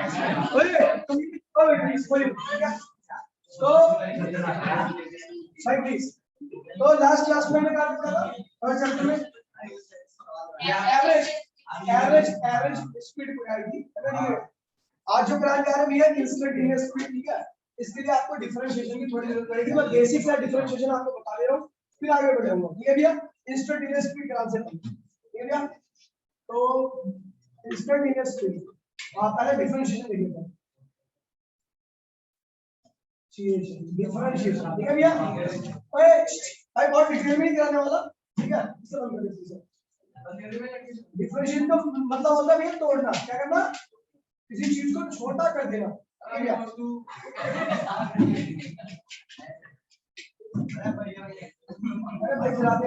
तो भाई प्लीज, तो लास्ट क्लास में क्या था और चैप्टर में एवरेज एवरेज एवरेज स्पीड पढ़ाई थी, है ना। आज जो क्लास जा रही है इंस्टेंटेनियस स्पीड, ठीक है। इसके लिए आपको डिफरेंशिएशन की थोड़ी जरूरत पड़ेगी। मैं बेसिक सा डिफरेंशिएशन आपको बता दे रहा हूँ, फिर आगे बढ़ूंगा, ठीक है भैया। इंस्टेंटेनियस स्पीड का आंसर, ठीक है भैया। तो इंस्टेंटेनियस स्पीड, पहले डिफरेंशिएशन देखिए, डिफरेंशिएशन, ठीक है भैया। भाई बहुत डिटेल में नहीं कराने वाला, ठीक है। डिफरेंशिएशन का मतलब होता है भैया तोड़ना, क्या करना, किसी चीज को छोटा कर देना, ठीक है। अरे भाई चलाते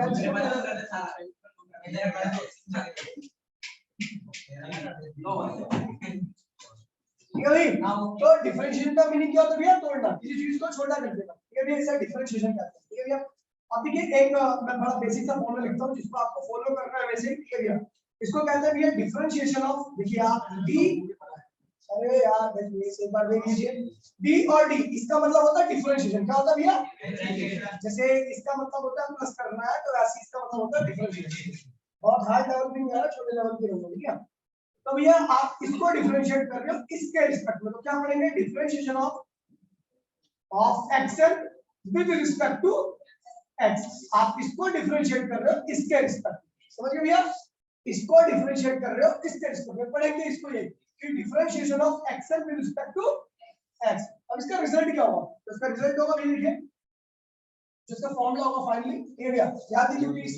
ठीक है भाई। तो डिफरेंशिएशन का मीनिंग क्या होता है भैया, तोड़ना, किसी चीज को छोटा कर देना, ठीक है भैया। इसे डिफरेंशिएशन कहते हैं, ठीक है भैया। अब देखिए एक मैं बड़ा बेसिक सा फॉर्मूला लिखता हूँ जिसको आपको फॉलो करना है वैसे, ठीक है भैया। इसको कहते हैं भैया डिफरेंशिएशन ऑफ, देखिए आप डी, अरे यार प्लीज एक बार देख लीजिए, डी और डी, इसका मतलब होता है डिफरेंशिएशन। क्या होता है भैया, जैसे इसका मतलब होता है प्लस करना है, तो ऐसे इसका मतलब होता है डिफरेंशिएशन। बहुत हाई लेवल पे नहीं, छोटे लेवल पे होगा, ठीक है। तो भैया आप इसको डिफरेंशिएट कर रहे हो इसके रिस्पेक्ट में, तो क्या पढ़ेंगे, डिफरेंशिएशन ऑफ एक्सएल विद रिस्पेक्ट टू एक्स। आप इसको डिफरेंशिएट कर रहे हो इसके रिस्पेक्ट, समझ गए भैया। इसको डिफरेंशिएट कर रहे हो इसके रिस्पेक्ट में, पढ़ेंगे इसको ये कि डिफरेंशिएशन ऑफ एक्सएल विद रिस्पेक्ट टू एक्स। अब इसका रिजल्ट क्या होगा, तो इसका रिजल्ट होगा ये देखिए, जिसका फॉर्मूला होगा फाइनली, ये भैया याद रखिए प्लीज।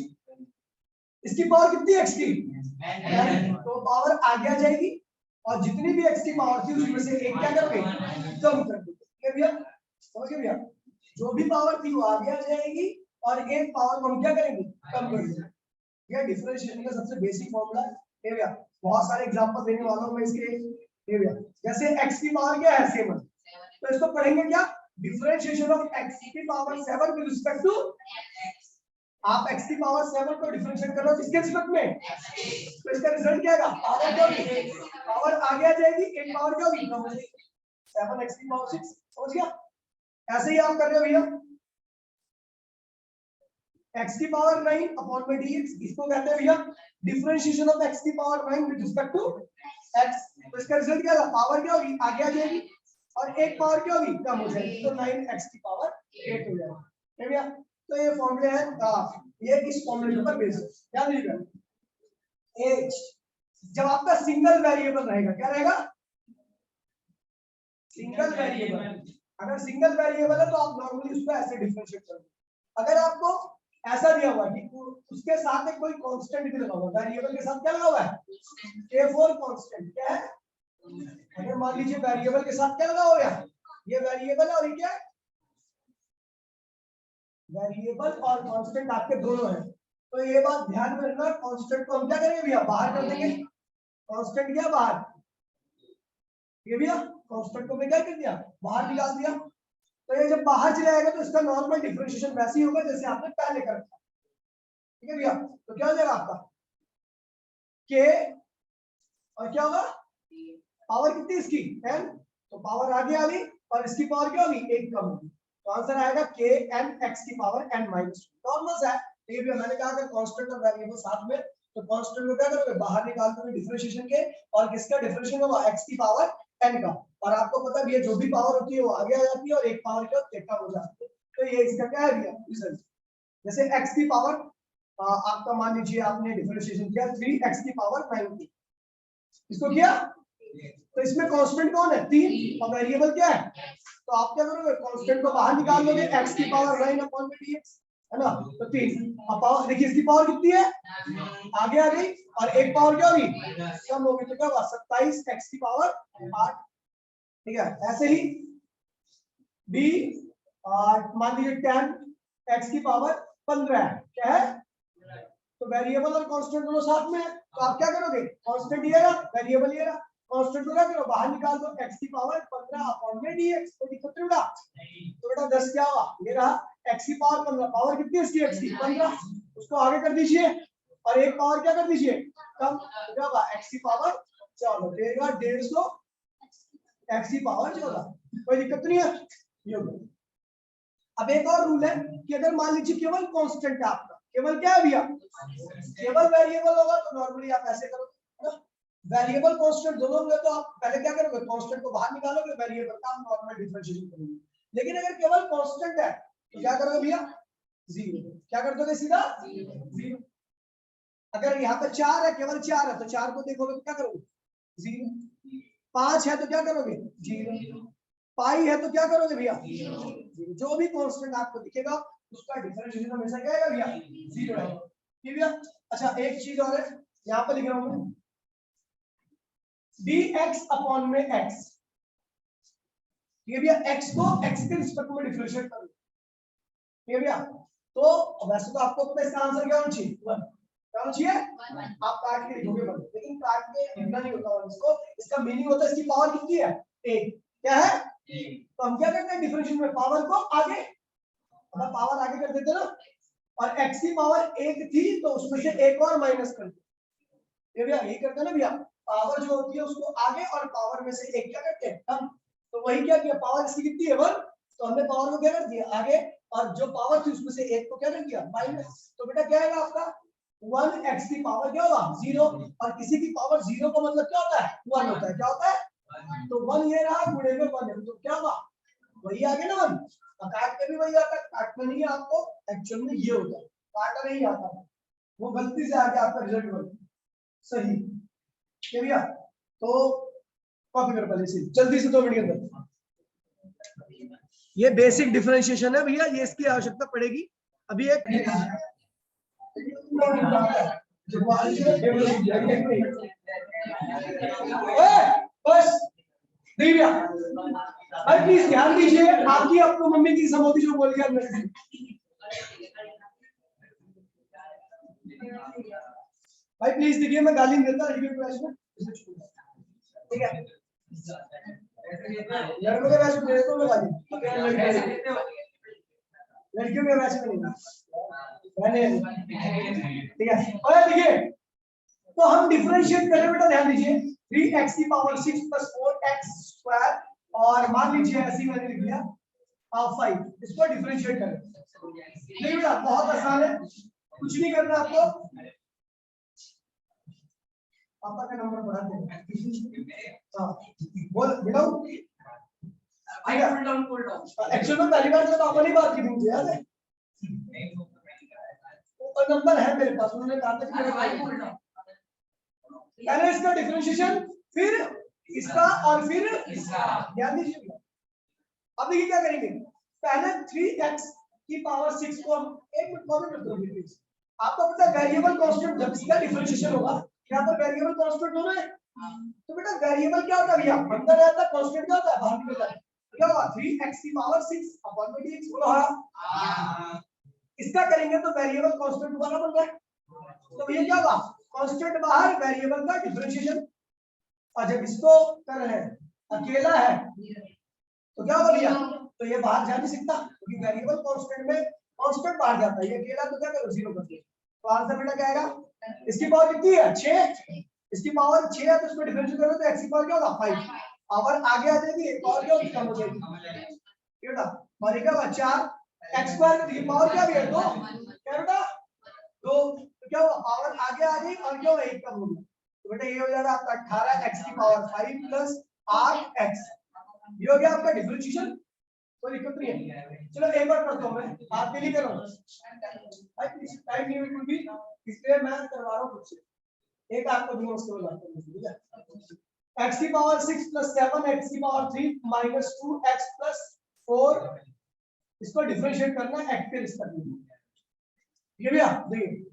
इसकी पावर कितनी है, एक्स की, तो पावर आगे आ जाएगी और जितनी भी एक्स की पावर थी उसमें से एक क्या करोगे, कम कर दोगे, ठीक है भैया। समझ गए भैया, जो भी पावर थी वो आगे आ जाएगी और एक पावर को हम क्या करेंगे, कम कर देंगे। यह डिफरेंशिएशन का सबसे बेसिक फॉर्मूला है भैया। बहुत सारे एग्जांपल देने वाला हूं मैं इसके, ये भैया। जैसे x की पावर क्या है, 7, तो इसको पढ़ेंगे क्या, डिफरेंशिएशन ऑफ x की पावर 7 विद रिस्पेक्ट टू, आप x की पावर 7 को डिफरेंशिएट कर लो किसके रिस्पेक्ट में, तो इसका रिजल्ट क्या आएगा, पावर क्या होगी, पावर आगे आ जाएगी, एक पावर क्या होगी, कम हो जाएगी, 7x की पावर 6। समझ गया, ऐसे ही आप कर रहे हो भैया। x की पावर 9 अपॉन में dx, इसको कहते हैं भैया डिफरेंशिएशन ऑफ x की power 9 with respect to x। तो इसका रिजल्ट क्या होगा, पावर क्या होगी, आगे आ जाएगी और एक पावर क्या होगी, कम हो जाएगी, तो 9x की पावर 8 हो जाएगा, ठीक है। तो ये फॉर्मूले है, ये इस फॉर्मूले के ऊपर बेस्ड है, ध्यान दीजिएगा। h जब आपका सिंगल वेरिएबल रहेगा, क्या रहेगा, सिंगल वेरिएबल। अगर सिंगल वेरिएबल है तो आप नॉर्मली उसको ऐसे डिफरेंशिएट करोगे। अगर आपको ऐसा दिया हुआ कि उसके साथ एक कोई कांस्टेंट भी लगा हुआ, वेरिएबल के साथ क्या लगा हुआ है, k4 कांस्टेंट, क्या है, अगर मान लीजिए वेरिएबल के साथ क्या लगा हुआ है, ये वेरिएबल और ये क्या है, वेरिएबल और कांस्टेंट आपके दोनों हैं। तो ये बात ध्यान में रखना, कांस्टेंट को हम क्या करेंगे भैया, बाहर कर देंगे, कांस्टेंट क्या बाहर, ये भैया कांस्टेंट को मैं क्या कर दिया, बाहर निकाल दिया। तो ये जब बाहर चला जाएगा तो इसका नॉर्मल डिफरेंशिएशन वैसे ही होगा जैसे आपने पहले कर रखा, ठीक है भैया। तो क्या हो जाएगा आपका k और क्या होगा, पावर कितनी इसकी n, तो पावर आगे आ गई और इसकी पावर क्या होगी, एक कम होगी, तो आंसर आएगा k n x की पावर n माइनस 2। नॉर्मल है ये भी, मैंने कहा अगर कांस्टेंट और वेरिएबल साथ में, तो कांस्टेंट को क्या करोगे, बाहर निकाल दोगे डिफरेंशिएशन के, और किसका डिफरेंशिएशन होगा, x की पावर n का। और आपको पता भी है जो भी पावर होती है वो आगे आ जाती है और एक पावर क्या कम हो जाती है। तो ये इसका क्या है भैया रिजल्ट। जैसे x की पावर आपका मान लीजिए आपने डिफरेंशिएशन किया 3x की पावर 9, इसको किया, तो इसमें कांस्टेंट कौन है, 3, और वेरिएबल क्या है, तो आप क्या करोगे, कांस्टेंट को बाहर निकाल लोगे, x की पावर 9 अपॉन में dx, है ना। तो 3, अब पावर देखिए इसकी पावर कितनी है, आगे आ गई और एक पावर क्या होगी, कम होगी, तो क्या हुआ 27x की पावर 8, ठीक है। ऐसे ही b मान लीजिए 10x की पावर 15 है, क्या है, तो वेरिएबल और कांस्टेंट दोनों साथ में है, तो आप क्या करोगे, कांस्टेंट ये रहा, वेरिएबल ये रहा, कांस्टेंट को क्या करो, बाहर निकाल दो, x की पावर 15 अपॉन में dx, तो दिक्कत नहीं बेटा, तो बेटा 10 क्या हुआ, ये रहा x की पावर 15, पावर कितनी है इसकी, x की 15, उसको आगे कर दीजिए और एक पावर क्या कर दीजिए कम, तो क्या होगा x की पावर 14, देगा 150 एक्स की पावर 14, कोई दिक्कत नहीं है, ये हो गया। अब एक और रूल है कि अगर मान लीजिए केवल कांस्टेंट है आपका, केवल क्या है भैया, केवल वेरिएबल होगा तो नॉर्मली आप ऐसे करोगे, वेरिएबल कांस्टेंट दोनों होंगे तो आप पहले क्या करोगे, कांस्टेंट को बाहर निकालोगे, वेरिएबल का नॉर्मल डिफरेंशिएशन करोगे। लेकिन अगर केवल कांस्टेंट है तो क्या करोगे भैया, जीरो, क्या कर दोगे सीधा जीरो। अगर यहाँ पे 4 है, केवल 4 है तो 4 को देखोगे तो क्या करोगे, जीरो। 5 है तो क्या करोगे, जीरो। पाई है तो क्या करोगे भैया, जीरो। जो भी कांस्टेंट आपको दिखेगा उसका डिफरेंशिएशन हमेशा क्या है भैया, जीरो है, ठीक है। अच्छा एक चीज और है, यहाँ पे लिख रहा हूं मैं, dx अपॉन में x, ये भैया x को x के रिस्पेक्ट में डिफरेंशिएट करो, ठीक है भैया। तो वैसे तो आपको पता है इसका आंसर क्या होना चाहिए, 1, क्या होना चाहिए, आप काट के लिखोगे 1, लेकिन काट के लिखना नहीं होता इसको, इसका मीनिंग होता है इसकी पावर कितनी है, 1, क्या है, तो हम क्या करते हैं डिफरेंशिएशन में पावर को आगे, अगर पावर आगे कर देते ना, और x की पावर 1 थी तो उसमें से एक और माइनस कर दो, ये भैया यही करते हैं ना भैया, पावर जो होती है उसको आगे और पावर में से एक क्या करते हैं कम, तो वही क्या किया, पावर इसकी कितनी है 1, तो हमने पावर को क्या कर दिया आगे, और जो पावर थी उसमें से एक को क्या कर दिया माइनस, तो बेटा क्या आएगा आपका 1x की पावर क्या होगा 0, और किसी की पावर 0 का मतलब क्या होता है 1 होता है, क्या होता है, तो 1 ये रहा गुणे में 1 है, तो क्या होगा वही आ गया ना 1, और काट के भी वही आता है, काटना नहीं है आपको, एक्चुअल में ये होता है, काटा नहीं आता है, वो गलती से आ गया आपका रिजल्ट में सही, ठीक है भैया। तो कॉपी करो पहले से जल्दी से 2 मिनट के अंदर, ये बेसिक डिफरेंशिएशन है भैया, ये इसकी आवश्यकता पड़ेगी अभी एक बस नहीं भैया, भाई प्लीज ध्यान दीजिए, आपकी आपको मम्मी की समोती जो बोल गया अंदर से, भाई प्लीज देखिए मैं गाली नहीं देता लड़कियों के बैच में, ठीक है, लड़कों के बैच में देता हूं मैं गाली, लड़कियों के बैच में नहीं, ठीक है। और देखिए तो हम डिफरेंशिएट करें बेटा, ध्यान दीजिए 3x की पावर 6 प्लस 4x स्क्वायर, और मान लीजिए ऐसे ही मैंने लिख दिया 5, इसको डिफरेंशिएट करें, देखिए बेटा बहुत आसान है, कुछ नहीं करना आपको, पापा का नंबर बढ़ा दें, हाँ बोल बेटा, एक्चुअली में पहली बार जब पापा ने बात की थी मुझे याद है, वो नंबर है मेरे पास, उन्होंने कहा था कि मेरे भाई पहले इसका डिफरेंशिएशन, फिर इसका और फिर इसका, ध्यान दीजिए। अब देखिए क्या करेंगे, पहले 3x की पावर 6 को हम एक मिनट कॉपी कर दोगे प्लीज, आपको पता है वेरिएबल कांस्टेंट जब इसका डिफरेंशिएशन होगा, यहाँ पर वेरिएबल कांस्टेंट दोनों है, तो बेटा वेरिएबल क्या होता है भैया, अंदर रहता है, कांस्टेंट क्या होता है बाहर निकलता है, क्या होगा 3x की पावर 6 अपॉन में dx, बोलो हां, इसका करेंगे तो वेरिएबल कांस्टेंट दोबारा बन जाए, तो ये क्या होगा कांस्टेंट बाहर, वेरिएबल का डिफरेंशिएशन, और जब इसको कर रहे हैं अकेला है तो क्या होगा भैया, तो ये बाहर जा नहीं सकता क्योंकि वेरिएबल कांस्टेंट में कांस्टेंट बाहर जाता है, ये अकेला तो क्या करो 0 कर दो, तो आंसर बेटा क्या आएगा, इसकी पावर कितनी है 6, इसकी पावर 6 है तो इसको डिफरेंशिएट करो तो x की पावर क्या होगा 5, पावर आगे आ जाएगी, एक और क्या होगी कम हो जाएगी, बेटा और ये क्या होगा 4, x स्क्वायर की पावर क्या है 2, क्या बेटा 2, तो क्या होगा पावर आगे आ गई और क्या होगा 1 कम हो गया, तो बेटा ये हो जाएगा आपका 18x की पावर 5 प्लस 8x, ये हो गया आपका डिफरेंशिएशन, कोई दिक्कत नहीं है। चलो एक बार करता हूं मैं, आप के लिए कर रहा हूं, टाइम लिमिट में भी इसलिए मैं करवा रहा हूं खुद से, एक आपको दूंगा उसके बाद आपको, ठीक है, x की पावर 6 प्लस 7 x की पावर 3 माइनस 2x प्लस 4, इसको डिफरेंशिएट करना है x के रिस्पेक्ट में, ये भैया देखिए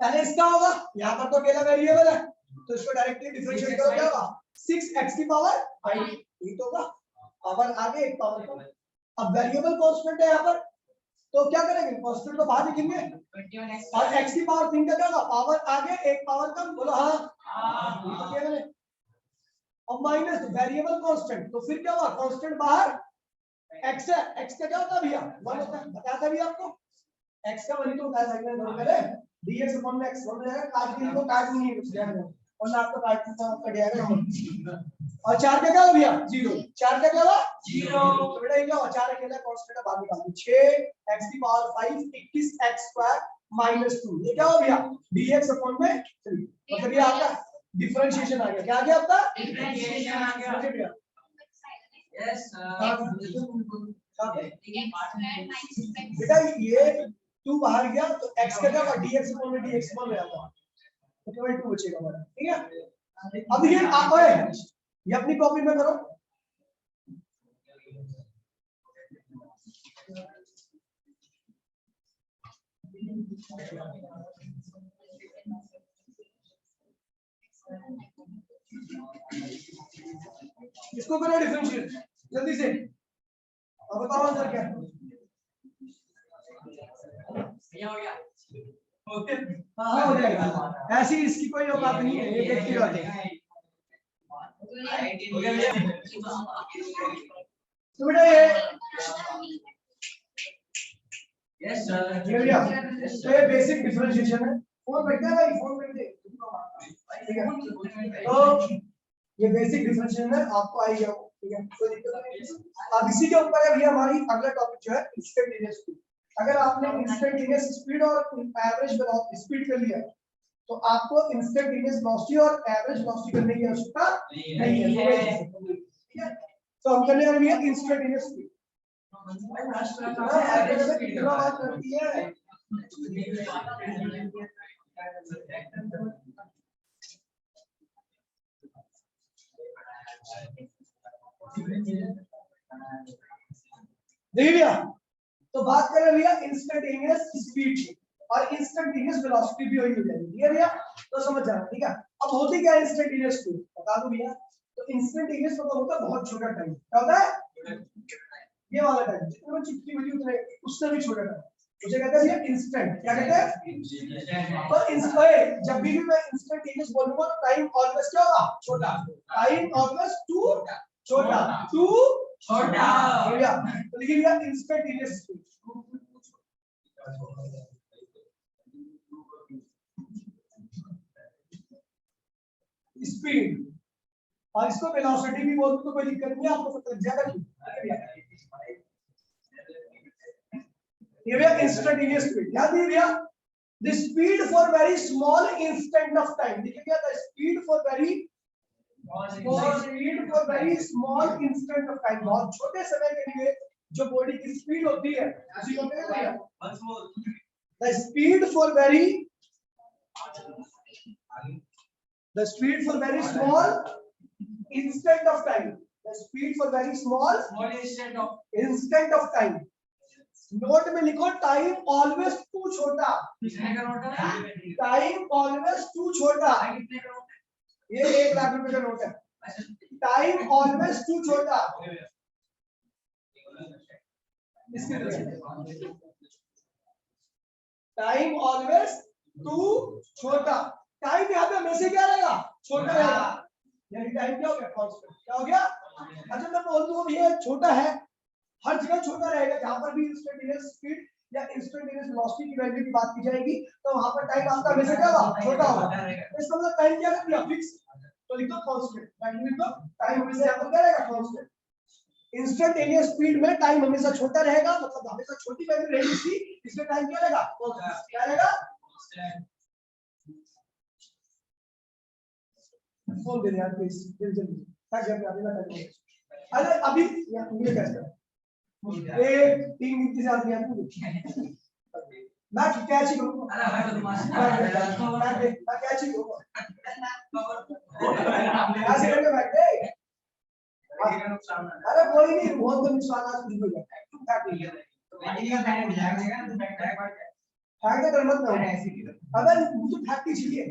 पहले इसका होगा, यहाँ पर तो अकेला वेरिएबल है तो इसको डायरेक्टली डिफरेंशिएट करो, क्या होगा 6x की पावर 5, ये तो होगा पावर आगे एक पावर कम, अब वेरिएबल कांस्टेंट है यहाँ पर तो क्या करेंगे कांस्टेंट को बाहर लिखेंगे, और x की पावर 3 का क्या होगा पावर आगे एक पावर कम, बोलो हाँ, और माइनस वेरिएबल कांस्टेंट, तो फिर क्या होगा कांस्टेंट बाहर, x है, x का क्या होता है भैया 1 होता है, बताया था भैया आपको x का 1 ही तो होता है, सेकंड नंबर में dx अपॉन में x 1 हो जाएगा, काट के लिखो, काट नहीं है कुछ ध्यान रखो, और ना आपका काट कट जाएगा नंबर। और 4 का क्या हो भैया 0, 4 का क्या हुआ 0, तो बेटा ये क्या हुआ 4 अकेला कांस्टेंट है, बाद में डाल दो 6 x की पावर 5 21 x स्क्वायर माइनस 2, ये क्या हो भैया dx अपॉन में 3, मतलब ये आपका डिफरेंशिएशन आ गया। क्या आ गया आपका डिफरेंशिएशन आ गया भैया। यस बेटा ये 2 बाहर गया तो x का क्या होगा dx अपॉन में dx अपॉन में आता है, तो केवल 2 बचेगा हमारा, ठीक है। अब देखिए आप ये अपनी कॉपी में करो, इसको करो डिफरेंशिएट जल्दी से। अब बताओ आंसर क्या है। हो गया ओके, हाँ हो जाएगा, ऐसी इसकी कोई औकात नहीं है, ये देखती बात है। तो बेटा ये यस सर ये भैया तो ये बेसिक डिफरेंशिएशन है। फोन बैठा है भाई, फोन बैठ दे, ठीक है। तो ये बेसिक डिफरेंशिएशन है, आपको आई गया, ठीक है, कोई दिक्कत नहीं। अब इसी के ऊपर है भैया हमारी अगला टॉपिक जो है इंस्टेंटेनियस स्पीड। अगर आपने इंस्टेंटेनियस स्पीड और एवरेज स्पीड कर लिया तो आपको इंस्टेंटेनियस वेलोसिटी और एवरेज वेलोसिटी करने की आवश्यकता नहीं है, ठीक है। तो हम करने वाले हैं इंस्टेंटेनियस स्पीड। बात करती है देखिए भैया, तो बात कर रहे हैं भैया इंस्टेंटेनियस स्पीड की, और इंस्टेंटेनियस वेलोसिटी भी वही हो जाएगी, ठीक है भैया। तो समझ जाना, ठीक है। अब होती क्या है इंस्टेंटेनियस स्पीड बता दो भैया। तो इंस्टेंटेनियस मतलब होता है बहुत छोटा टाइम, क्या होता है ये वाला टाइम, जितना चिपकी हुई उतने उससे भी छोटा टाइम, उसे कहते हैं ये इंस्टेंट, क्या कहते हैं। तो इंस्टेंट जब भी मैं इंस्टेंटेनियस बोलूंगा तो टाइम ऑलवेज क्या होगा छोटा, टाइम ऑलवेज टू छोटा, टू छोटा भैया। तो लिखिए भैया इंस्टेंटेनियस स्पीड, स्पीड, और इसको वेलोसिटी भी बोलते तो कोई दिक्कत नहीं है, आपको पता लग जाएगा। ये भैया इंस्टेंटेनियस स्पीड, क्या दी भैया the speed for very small instant of time. देखिए भैया the speed for very small instant of time, बहुत छोटे समय के लिए जो बॉडी की स्पीड होती है उसी को कहते हैं the speed for very small instant of time, the speed for very small instant of time. Note में लिखो टाइम ऑलवेज टू छोटा, टाइम ऑलवेज टू छोटा, ये 1 लाख रुपए का नोट है। टाइम ऑलवेज टू छोटा, टाइम ऑलवेज टू छोटा, टाइम यहाँ पे हमेशा क्या रहेगा छोटा रहेगा, यानी टाइम क्या हो गया कांस्टेंट, क्या हो गया। अच्छा मैं बोल दूं ये छोटा है, हर जगह छोटा रहेगा, जहां पर भी इंस्टेंटेनियस स्पीड या इंस्टेंटेनियस वेलोसिटी की वैल्यू की बात की जाएगी तो वहां पर टाइम आपका हमेशा क्या होगा छोटा होगा। इसका मतलब टाइम क्या कर दिया फिक्स, तो लिख दो कांस्टेंट, टाइम लिख दो, टाइम हमेशा यहां पर क्या रहेगा कांस्टेंट। इंस्टेंटेनियस स्पीड में टाइम हमेशा छोटा रहेगा, मतलब हमेशा छोटी वैल्यू रहेगी इसकी, इसमें टाइम क्या रहेगा क्या रहेगा। फोन दे यार प्लीज जल्दी, ताकि अभी ना करें। अरे अभी ये कैसे 1 3 इंतजार किया तू, मैं कैच ही करूंगा, अरे मैं कैच ही करूंगा, ऐसे करके बैठ गए। अरे कोई नहीं, बहुत नुकसान आज कुछ हो जाएगा, फायदा कर मत ना अगर मुझे फैक्ट्री चाहिए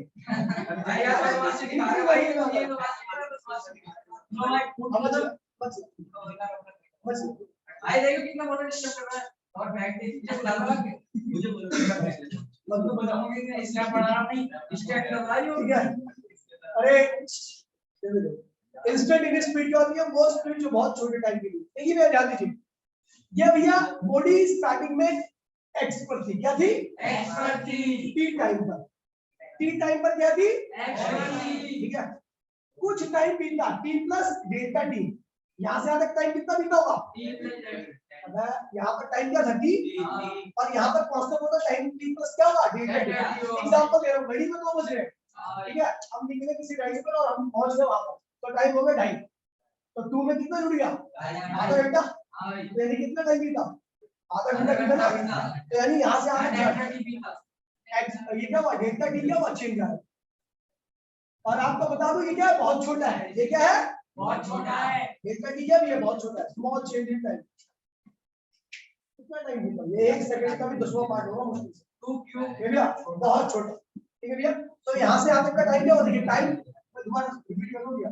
आई देखो कितना मोटर डिस्टर्ब कर रहा है, और बैग दे जब डालवा के मुझे बोलो तो बताऊंगी कि इसका पढ़ा रहा नहीं डिस्ट्रैक्ट कर रहा है, ठीक है। अरे इंस्टेंटेनियस स्पीड क्या होती है, वो स्पीड जो बहुत छोटे टाइम के लिए। देखिए भैया ध्यान दीजिए, ये भैया बॉडी स्टार्टिंग में एक्स पर थी, क्या थी एक्स पर थी टी टाइम पर, टी टाइम पर क्या थी, एक्स ठीक है। कुछ टाइम बीता, टी प्लस डेल्टा टी, यहाँ से यहाँ तक टाइम कितना बीता होगा, यहाँ पर टाइम क्या था टी, और यहाँ पर कांस्टेंट होता टाइम टी प्लस क्या होगा डेल्टा टी। एग्जांपल दे रहा हूँ, घड़ी में 2 बज रहे हैं, ठीक है, हम निकले किसी गाड़ी पर और हम पहुंच गए वहां पर, तो टाइम हो गया 2:30, तो 2 में कितना जुड़ गया, आधा घंटा, यानी कितना टाइम बीता, आधा घंटा बीता ना, तो यानी यहाँ से ये क्या हुआ, डेल्टा टी क्या हुआ, चेंज है। और आपको बता दूं ये क्या है, बहुत छोटा है, ये क्या है, बहुत छोटा है, डेल्टा टी क्या भी है, बहुत छोटा है, स्मॉल चेंज इन टाइम। कितना टाइम बीता, ये 1 सेकंड का भी 10वां पार्ट होगा मुश्किल से, ये भैया बहुत छोटा, ठीक है भैया। तो यहाँ से यहाँ तक का टाइम क्या होगा, देखिए टाइम मैं दोबारा रिपीट कर दूंगा,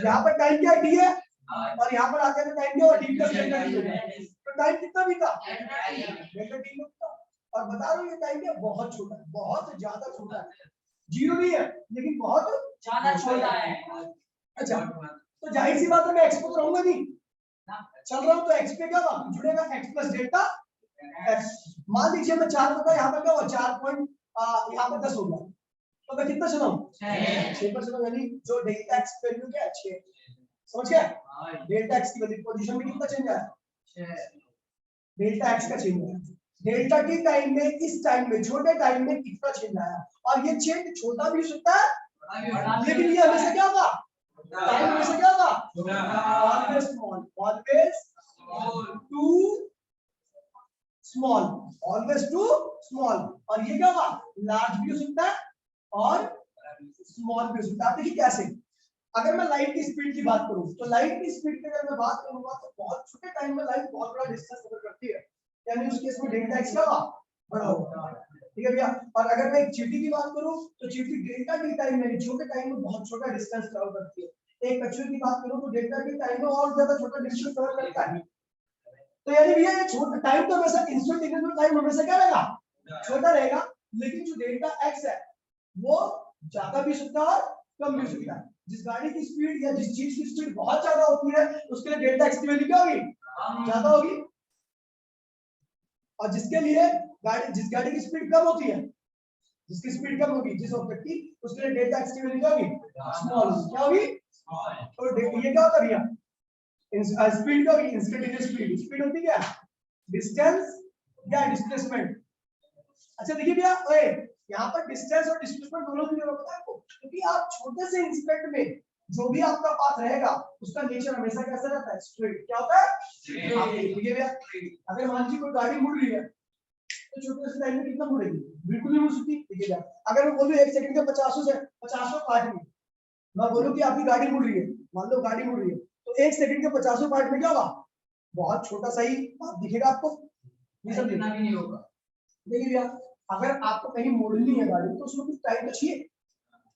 यहाँ पर टाइम क्या टी है, और यहाँ पर आते हैं टाइम क्या होगा, टी प्लस डेल्टा टी, तो टाइम कितना बीता, डेल्टा टी बीता। और बता रहा हूँ ये टाइम क्या बहुत छोटा है, बहुत ज्यादा छोटा है, जीरो नहीं है लेकिन बहुत ज्यादा छोटा है। अच्छा, तो जाहिर सी बात है मैं एक्स को तो रहूंगा नहीं, चल रहा हूँ तो एक्स पे क्या होगा, जुड़ेगा एक्स प्लस डेल्टा एक्स। मान लीजिए मैं 4 होता, यहाँ पर क्या हुआ 4 पॉइंट, यहाँ पर 10 होगा, तो मैं कितना चला हूँ, 6 पर चला, यानी जो डेल्टा एक्स की वैल्यू क्या है 6, समझ गया, डेल्टा एक्स की वैल्यू पोजीशन में कितना चेंज आया, डेल्टा एक्स का चेंज आया, डेल्टा टी टाइम में, इस टाइम में, छोटे टाइम में कितना चेंज आया। और ये चेंज छोटा भी हो सकता है, लेकिन ये हमेशा क्या होगा, टाइम हमेशा क्या होगा, always small, always to small, always to small. और ये क्या होगा, लार्ज भी हो सकता है और स्मॉल भी हो सकता है। आप देखिए कैसे, अगर मैं लाइट की स्पीड की बात करूं, तो लाइट की स्पीड की अगर मैं बात करूंगा तो बहुत छोटे टाइम में लाइट बहुत बड़ा डिस्टेंस कवर करती है, यानी उस केस में डेल्टा एक्स क्या होगा, बड़ा होगा, ठीक है भैया। और अगर मैं एक चींटी की बात करूं तो चींटी डेल्टा टी टाइम में, छोटे टाइम में बहुत छोटा डिस्टेंस कवर करती है। एक कछुए की बात करूं तो डेल्टा टी टाइम में और ज्यादा छोटा डिस्टेंस कवर करता है। तो यानी भैया ये छोटा टाइम तो हमेशा इंस्टेंटेनियस में टाइम हमेशा क्या रहेगा, छोटा रहेगा, लेकिन जो डेल्टा एक्स है वो ज्यादा भी सकता है और कम भी सकता है। जिस गाड़ी की स्पीड या जिस चीज की स्पीड बहुत ज्यादा होती है उसके लिए डेल्टा एक्स की वैल्यू क्या होगी, ज्यादा होगी, और जिसके लिए जिस गाड़ी की स्पीड कम होती है, जिसकी स्पीड कम होगी, जिस ऑब्जेक्ट की, उसके लिए डेल्टा एक्स की वैल्यू क्या होगी, स्मॉल होगी, क्या होगी, तो ये क्या होता है, स्पीड क्या होगी, इंस्टेंटेनियस स्पीड, स्पीड होती क्या, डिस्टेंस या डिस्प्लेसमेंट। अच्छा देखिए भैया, ओए यहाँ पर डिस्टेंस और डिस्प्लेसमेंट दोनों की जरूरत है आपको, क्योंकि आप छोटे से इंस्टेंट में जो भी आपका पाथ रहेगा उसका नेचर हमेशा कैसा रहता है, स्ट्रेट, क्या होता है, देखिए भैया, अगर मान लीजिए कोई गाड़ी मुड़ रही है तो छोटे से टाइम में कितना मुड़ेगी, बिल्कुल नहीं मुड़ सकती, देखिए भैया। अगर मैं बोलूं 1 सेकंड के 50 पार्ट में, मैं बोलूं कि आपकी गाड़ी मुड़ रही है, मान लो गाड़ी मुड़ रही है, तो 1 सेकंड के 50 पार्ट में क्या होगा, बहुत छोटा सा ही पाथ दिखेगा आपको, नहीं होगा। देखिए भैया, अगर आपको कहीं मोड़नी है गाड़ी तो उसमें कुछ टाइम तो चाहिए।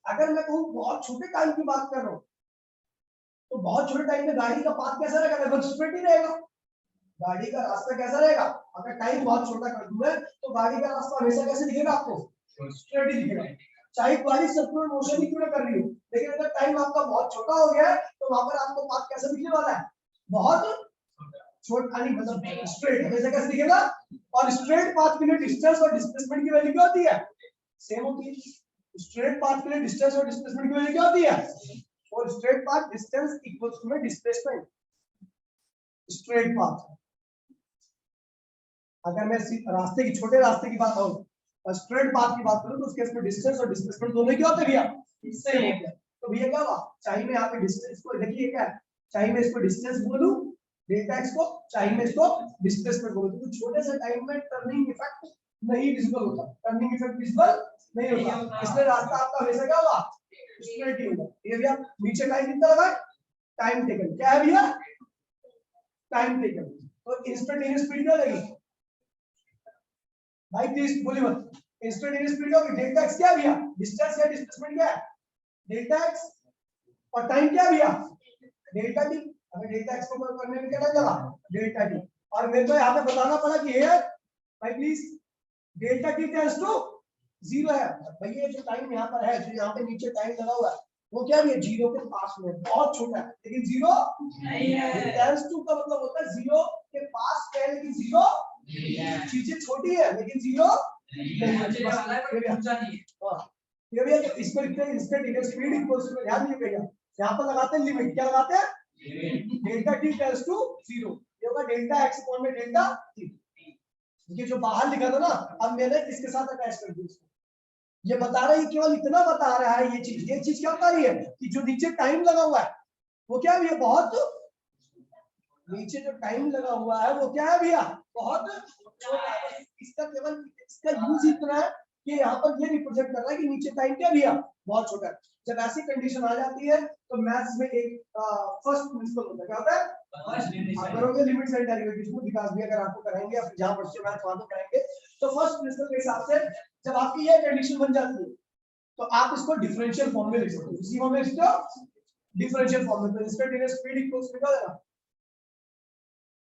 अगर मैं कहूँ बहुत छोटे टाइम की बात कर रहा हूँ तो बहुत छोटे टाइम में गाड़ी का पाथ कैसा रहेगा, लगभग स्ट्रेट ही रहेगा, गाड़ी का रास्ता कैसा रहेगा, अगर टाइम बहुत छोटा कर दूं मैं तो गाड़ी का रास्ता हमेशा कैसे दिखेगा आपको, स्ट्रेट ही दिखेगा, चाहे गाड़ी सर्कुलर मोशन ही क्यों ना कर रही हो। लेकिन अगर टाइम आपका बहुत छोटा हो गया है तो वहां पर आपको पाथ कैसा दिखने वाला है, बहुत छोटा, नहीं मतलब स्ट्रेट हमेशा कैसे दिखेगा। और स्ट्रेट पाथ के लिए डिस्टेंस और डिस्प्लेसमेंट की वैल्यू क्या होती है, सेम होती है। स्ट्रेट पाथ के लिए डिस्टेंस और डिस्प्लेसमेंट की वैल्यू क्या होती है, और straight path distance equals to displacement. Straight path, अगर मैं रास्ते की, छोटे रास्ते की बात करूं और स्ट्रेट पाथ की बात करूं तो उसके इसमें डिस्टेंस और डिस्प्लेसमेंट दोनों क्या होते हैं भैया, सेम होते हैं। तो भैया क्या हुआ, चाहे मैं यहाँ पे डिस्टेंस को देखिए क्या है, चाहे मैं इसको डिस्टेंस बोलूं डेल्टा एक्स को, चाहे मैं इसको डिस्प्लेसमेंट बोलूं, तो छोटे से टाइम में टर्निंग इफेक्ट नहीं विजिबल होता, टर्निंग इफेक्ट विजिबल नहीं होता, इसलिए रास्ता आपका हमेशा क्या होगा, स्ट्रेट ही होगा। ये भैया नीचे टाइम कितना लगा, टाइम टेकन क्या है भैया, टाइम टेकन। तो इंस्टेंटेनियस स्पीड क्या लगेगी भाई, प्लीज बोलिए मत, इंस्टेंटेनियस स्पीड क्या होगी, डेल्टा एक्स क्या है भैया, डिस्टेंस या डिस्प्लेसमेंट क्या है, डेल्टा एक्स, और टाइम क्या है भैया, डेल्टा टी। हमें डेल्टा एक्स को करने में क्या टाइम लगा, डेल्टा टी। और मेरे को यहाँ पे बताना पड़ा कि है भाई please delta t tends to 0 है भाई, ये जो टाइम यहाँ पर है, जो यहाँ पे नीचे टाइम लगा हुआ है वो क्या है, 0 के पास में, बहुत छोटा है, लेकिन 0 नहीं है। टेंड्स टू का मतलब होता है 0 के पास है लेकिन 0 चीजें छोटी है लेकिन 0 नहीं है। ये भैया इसको लिखते हैं इंस्टेंटेनियस स्पीड इक्वल्स टू, ध्यान दीजिए भैया यहाँ पर लगाते हैं लिमिट, क्या लगाते हैं डेल्टा टी टेल्स टू 0, ये होगा डेल्टा एक्स अपॉन में डेल्टा टी। ये जो बाहर लिखा था ना, अब मैंने इसके साथ अटैच कर दिया इसको। ये बता रहा है, केवल इतना बता रहा है, ये चीज क्या बता रही है कि जो नीचे टाइम लगा हुआ है वो क्या है भैया, बहुत नीचे जो टाइम लगा हुआ है वो क्या है भैया, बहुत छोटा है। इसका केवल इसका यूज इतना है कि यहाँ पर ये रिप्रेजेंट कर रहा है कि नीचे टाइम क्या भैया, बहुत छोटा है। जब ऐसी कंडीशन आ जाती है तो मैथ्स में एक फर्स्ट प्रिंसिपल होता है, क्या होता है, आप करोगे लिमिट्स एंड डेरिवेटिव्स में, विकास भी अगर आपको कराएंगे या जहां बच्चे मैथ्स वहां तो कराएंगे, तो फर्स्ट प्रिंसिपल के हिसाब से जब आपकी ये कंडीशन बन जाती है तो आप इसको डिफरेंशियल फॉर्म में लिख सकते हो। इसी फॉर्म में इसको डिफरेंशियल फॉर्म में, तो इंस्टेंटेनियस स्पीड इक्वल्स टू क्या देना,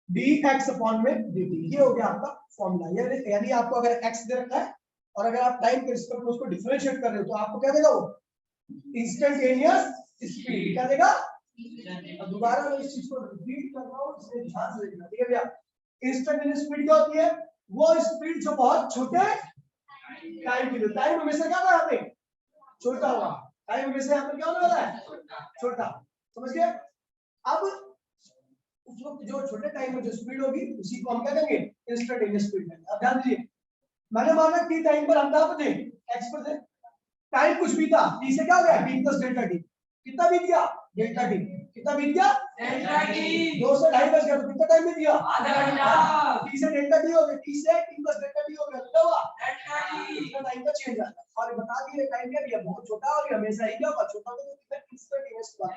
dx अपॉन में dt, ये हो गया आपका फॉर्मूला। यानी आपको अगर x दे रखा है और अगर आप टाइम के रिस्पेक्ट में उसको डिफरेंशिएट कर रहे हो तो आपको क्या देगा, वो इंस्टेंटेनियस स्पीड क्या देगा। अब दोबारा मैं इस चीज को रिपीट कर रहा हूं, इसलिए ध्यान से देखना, ठीक है भैया। इंस्टेंटेनियस स्पीड क्या होती है, वो स्पीड जो बहुत छोटे टाइम के लिए, टाइम हमेशा क्या होगा यहाँ पे, छोटा होगा, टाइम हमेशा यहाँ पर क्या होने वाला है, छोटा, समझ गए। अब उस वक्त जो छोटे टाइम में जो स्पीड होगी उसी को हम क्या कहेंगे, इंस्टेंटेनियस स्पीड कहेंगे। अब ध्यान दीजिए, मैंने माना टी टाइम पर हम कहां पर थे, एक्स पर थे, टाइम कुछ भी था, टी से क्या हो गया, टी प्लस डेल्टा टी, कितना बीत गया, डेल्टा टी, कितना बीत गया, डेल्टा टी, 2 से 2.5 बज गया, तो कितना टाइम बीत गया, आधा घंटा, टी से डेल्टा टी हो गया, टी से टी प्लस डेल्टा टी हो गया, कितना हुआ, डेल्टा टी, इतना टाइम का चेंज आता है। और बता दिए टाइम क्या है, बहुत छोटा और हमेशा ही क्या होगा, छोटा होगा, तो कितना इंस्टेंटेनियस की बात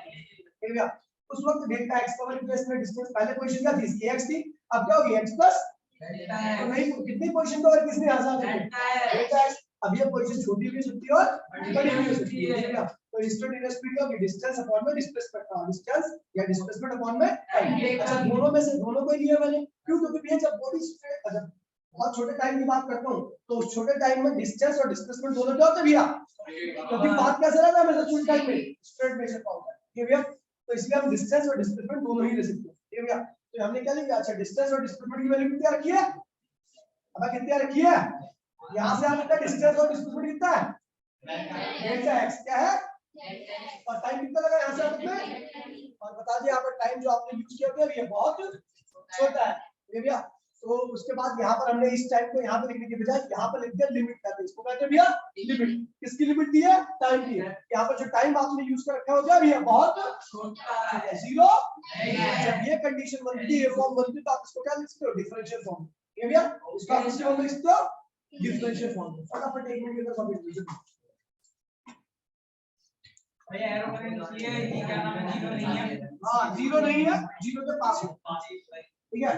है भैया। उस वक्त डेल्टा एक्स पावर प्लस में डिस्टेंस, पहले पोजीशन क्या थी, इसकी एक्स थी, अब क्या होगी, एक्स प्लस डेल्टा तो है, नहीं, कितनी पोजीशन कवर किसने आसान है, डेल्टा है, डेल्टा एक्स। अब ये पोजीशन छोटी भी हो सकती है और बड़ी भी हो सकती है, ठीक है। तो इंस्टेंटेनियस स्पीड क्या होगी, डिस्टेंस अपॉन में डिस्प्लेसमेंट का, डिस्टेंस या डिस्प्लेसमेंट अपॉन में टाइम। अच्छा दोनों में से दोनों को ही लिया मैंने, क्यों, क्योंकि भैया जब बॉडी स्ट्रेट, जब बहुत छोटे टाइम की बात करता हूँ तो उस छोटे टाइम में डिस्टेंस और डिस्प्लेसमेंट दोनों क्या होते हैं भैया, क्योंकि बात कैसे रहता है हमेशा छोटे टाइम में स्ट्रेट मेजर का होता है, ठीक है भैया। तो इसलिए हम डिस्टेंस और डिस्प्लेसमेंट दोनों ही ले सकते हैं, ठीक है भैया। तो हमने क्या लिखा, अच्छा डिस्टेंस और डिस्प्लेसमेंट की वैल्यू कितनी रखी है, अब कितनी रखी है, यहाँ से आपका डिस्टेंस और डिस्प्लेसमेंट कितना है, डेल्टा एक्स क्या है, और टाइम कितना लगा यहाँ से आप में, और बता दिया यहाँ पर टाइम जो आपने यूज किया है बहुत छोटा है, ठीक है भैया। तो उसके बाद यहाँ पर हमने इस टाइम को यहाँ पे लिखने के बजाय यहाँ पर लिख दिया लिमिट, कहते हैं इसको, कहते हैं भैया लिमिट। किसकी लिमिट दी है, टाइम की है। यहाँ पर जो टाइम आपने यूज कर रखा है हो गया भैया बहुत छोटा है, 0। जब ये कंडीशन बनती है, फॉर्म बनती है, तो आप इसको क्या लिख सकते हो, डिफरेंशियल फॉर्म, ठीक है भैया। इसको आप किससे फॉर्म लिख सकते हो, डिफरेंशियल फॉर्म। फटाफट एक मिनट के अंदर सब लिख भैया एरो करके लिखिए, ये क्या नाम है, जीरो नहीं है, हाँ 0 नहीं है, 0 के पास है, ठीक है।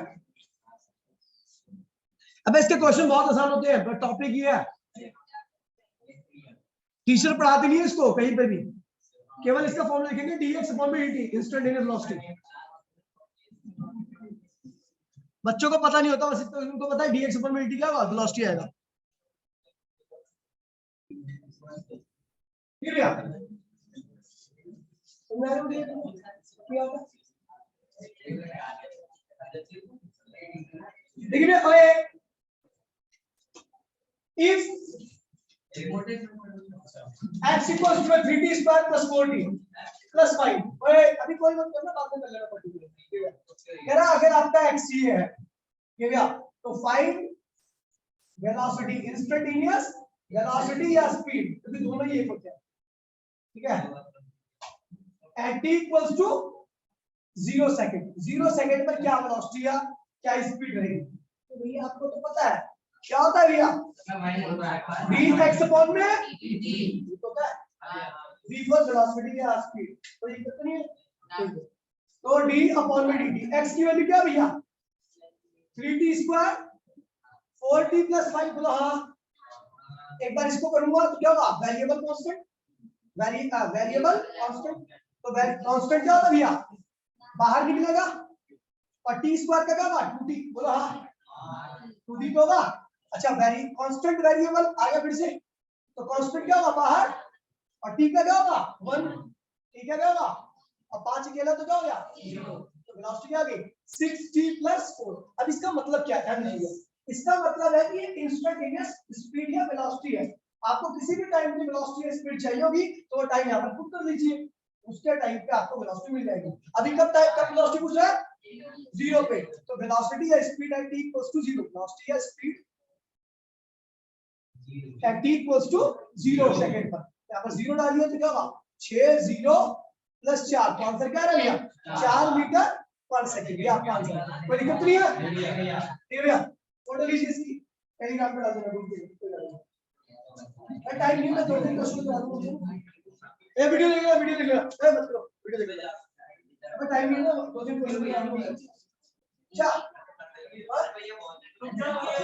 अब इसके क्वेश्चन बहुत आसान होते हैं, पर टॉपिक ये है, टीचर पढ़ाते नहीं है इसको कहीं पे भी, केवल इसका फॉर्मूला लिखेंगे dx अपॉन में dt, इंस्टेंटेनियस वेलोसिटी। बच्चों को पता नहीं होता, बस इतना उनको पता है dx अपॉन में dt क्या होगा, वेलोसिटी आएगा, ठीक है। देखिए if x equals to 3t square plus 4t plus 5, अभी कोई मत करना, बाद में कर लेना पर्टिकुलर, कह रहा अगर आपका x ये है, ये भैया, तो फाइंड वेलोसिटी, इंस्टेंटेनियस वेलोसिटी या स्पीड, क्योंकि दोनों ही एक होते हैं, ठीक है। at t equals to 0 second, 0 second पर क्या वेलोसिटी या क्या स्पीड रहेगी, तो भैया आपको तो पता है क्या होता है भैया, dx अपॉन में dt होता है, v फॉर वेलोसिटी या स्पीड, तो ये कितनी है, तो d अपॉन में dt, x की वैल्यू क्या भैया 3t स्क्वायर 4t प्लस 5, बोलो हाँ। एक बार इसको करूंगा तो क्या होगा, वेरिएबल कांस्टेंट, वेरिएबल कांस्टेंट, तो कांस्टेंट क्या होता है भैया, बाहर निकलेगा, और t स्क्वायर का क्या होगा 2t, बोलो हाँ 2t होगा। अच्छा कांस्टेंट वेरिएबल आ गया फिर से, तो कांस्टेंट क्या होगा बाहर, और t का क्या होगा 1, t का क्या होगा, और 5 अकेला तो क्या हो गया 0, तो वेलोसिटी क्या आ गई 6t प्लस 4। अब इसका मतलब क्या है, ध्यान दीजिए, इसका मतलब है कि ये इंस्टेंटेनियस स्पीड या वेलोसिटी है, आपको किसी भी टाइम की वेलोसिटी या स्पीड चाहिए होगी तो वो टाइम यहाँ पर पुट कर लीजिए, उसके टाइम पे आपको वेलोसिटी मिल जाएगी। अभी कब वेलोसिटी पूछ रहा है? 0 पे, तो वेलोसिटी या speed at t equals to 0, velocity या speed at t equals to 0 second पर। यहाँ पर 0 डालिए तो क्या होगा 6 0 प्लस 4, तो आंसर क्या रहेगा 4 मीटर पर सेकंड। ये आपका आंसर, कोई दिक्कत नहीं है? ठीक है भैया, फोटो लीजिए इसकी, टेलीग्राम पे डाल देना ग्रुप पे। टाइम नहीं है, 2-3 क्वेश्चन करा दूंगा। ए वीडियो देख लो, वीडियो देख लो, ए मत करो, वीडियो देख लो। अब टाइम नहीं है ना, 2-3 क्वेश्चन करा दूंगा। अच्छा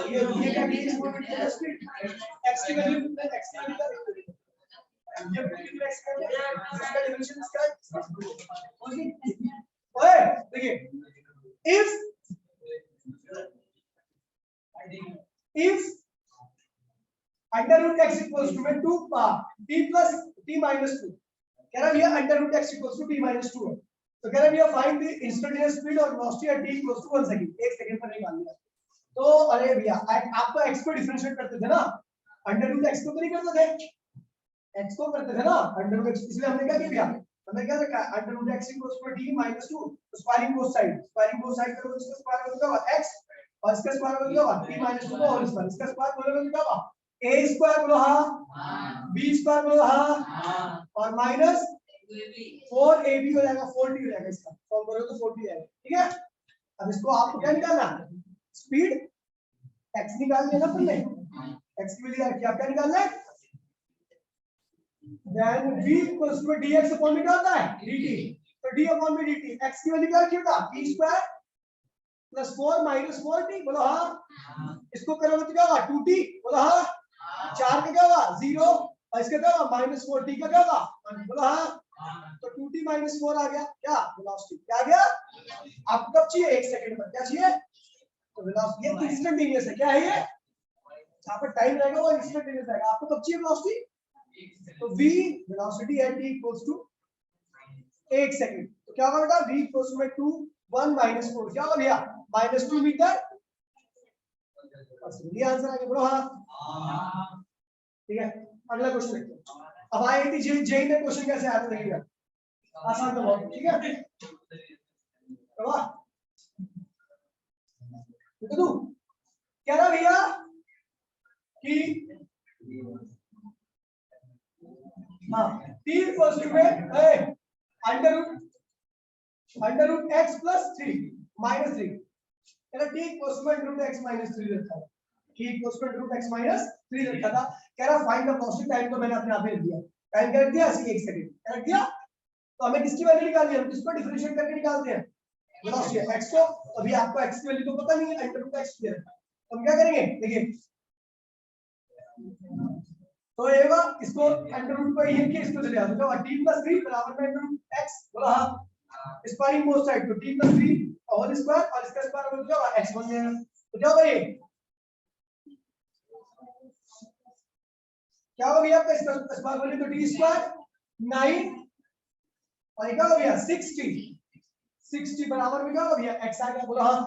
ये क्या किया इसको x की वैल्यू कितना है, x की वैल्यू ये कितना x का है, इसका डिफरेंशियल इसका है। ओए देखिए, if under root x equals to में 2 t प्लस t माइनस 2, कह रहा भैया under root x equals to t minus 2 है, तो कह रहा भैया फाइंड द इंस्टेंटेनियस स्पीड और velocity at t equals to 1 second, 1 second पर निकाल लिया। तो अरे भैया आप तो x को डिफरेंशिएट करते थे ना, अंडर रूट x को तो नहीं करते थे, x को करते थे ना अंडर रूट x, इसलिए हमने क्या किया, हमने क्या रखा under root x equals to t minus 2, तो स्क्वायरिंग बोथ साइड करोगे, इसका स्क्वायर हो जाएगा x और इसका स्क्वायर हो जाएगा t माइनस 2 का होल स्क्वायर, इसका स्क्वायर बोलोगे तो क्या होगा a स्क्वायर बोलो हां, b स्क्वायर बोलो हां, और माइनस 4ab हो जाएगा, 4t हो जाएगा, इसका सॉल्व करोगे तो 4t आएगा। ठीक है, अब इसको आपको क्या निकालना है, स्पीड x निकाल लेना पहले, x की वैल्यू क्या क्या निकालना है, then v equals to dx upon में क्या होता है dt, तो d upon में dt, x की वैल्यू क्या रखी होगा t square plus 4 minus 4t बोलो हां, इसको करोगे तो क्या होगा 2t बोलो हां, 4 का क्या होगा 0 और इसका क्या होगा माइनस 4t का क्या होगा 1 बोलो हां, तो 2t माइनस 4 आ गया, क्या वेलोसिटी क्या आ गया, आपको कब चाहिए 1 सेकंड पर, क्या चाहिए, तो वेलोसिटी ये इंस्टेंटेनियस है, क्या है ये, जहां पर टाइम रहेगा वो इंस्टेंटेनियस रहेगा, आपको कब चाहिए वेलोसिटी, तो v velocity at t equals to 1 second, तो क्या होगा बेटा v इक्वल्स टू 2 1 माइनस 4, क्या होगा भैया माइनस 2 मीटर, ये आंसर आ गया बोलो हां। ठीक है, अगला क्वेश्चन देखते हैं। अब आईआईटी जेईई में क्वेश्चन कैसे आते हैं देखिए, आसान तो बहुत, ठीक है वाह, तो कह रहा भैया कि हाँ t इक्वल्स टू में under root x plus 3 minus 3, कह रहा t equals to under root x minus 3 रखा है, t equals to under root x minus 3 रखा था, कह रहा फाइंड द वेलोसिटी, टाइम तो मैंने अपने आप ही लिख दिया, टाइम कर दिया ऐसे 1 सेकंड कर दिया, तो हमें किसकी वैल्यू निकालनी है, हम किसको डिफरेंशिएट करके निकालते हैं वेलोसिटी x को, अभी आपको x की वैल्यू तो पता नहीं है, अंडर रूट x दिया है, तो हम क्या करेंगे देखिए, तो ये होगा इसको अंडर रूट पर ये के इसको चले जाओ, तो t + 3 बराबर में अंडर रूट x बोला हां, स्क्वायरिंग बोथ साइड, तो t + 3 होल स्क्वायर और इसका स्क्वायर हो जाएगा x बन जाएगा, तो क्या होगा ये क्या हो गया आपका, इसका स्क्वायर बोले तो t स्क्वायर 9 और क्या हो गया 60 बराबर में क्या हो गया x आ गया, बोला हां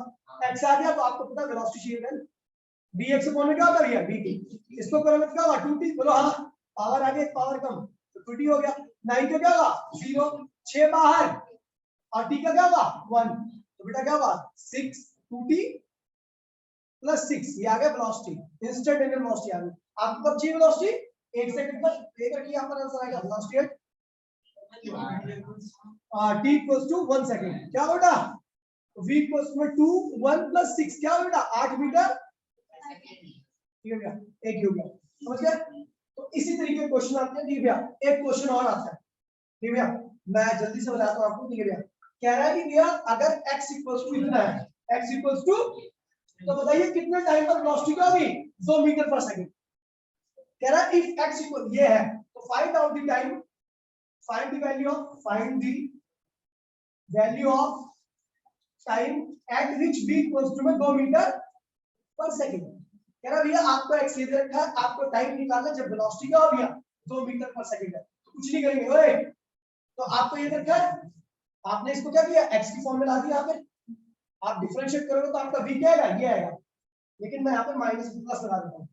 x आ गया, तो आपको पता वेलोसिटी चाहिए देन dx अपॉन में क्या होता है भैया dt, इसको करोगे तो क्या होगा 2t बोलो हां, पावर आगे पावर कम तो 2t हो गया, 9 का क्या होगा 0, 6 बाहर और t का क्या होगा 1, तो बेटा क्या होगा 6 2t प्लस 6, ये आ गया वेलोसिटी, इंस्टेंटेनियस वेलोसिटी आ गई, आपको कब चाहिए वेलोसिटी 1 सेकंड पर, एक रखिए यहां पर आंसर आएगा velocity t equals to 1 second, क्या बेटा v इक्वल्स टू 2 1 प्लस 6 क्या बेटा 8 मीटर, ठीक है भैया, एक ही हो गया, समझ गए, तो इसी तरीके के क्वेश्चन आते हैं। ठीक है भैया, एक क्वेश्चन और आता है, ठीक है भैया, मैं जल्दी से बताता हूं आपको, ठीक है भैया, कह रहा है कि भैया अगर x इक्वल्स टू इतना है, x इक्वल्स टू, तो बताइए कितने टाइम पर वेलोसिटी क्या होगी 2 मीटर पर सेकंड, कह रहा है इफ x इक्वल ये है, तो find out the time, find the value of time at which v equals to में 2 मीटर पर सेकंड, कह रहा भैया आपको x दे रखा है, आपको टाइम निकालना है जब वेलोसिटी क्या हो गया 2 मीटर पर सेकंड है, तो कुछ नहीं करेंगे ओए, तो आपको ये रखा है, आपने इसको क्या किया x की फॉर्म में ला दिया, यहाँ पे आप डिफरेंशिएट करोगे तो आपका v क्या आएगा ये आएगा, लेकिन मैं यहाँ पे माइनस प्लस लगा देता हूँ,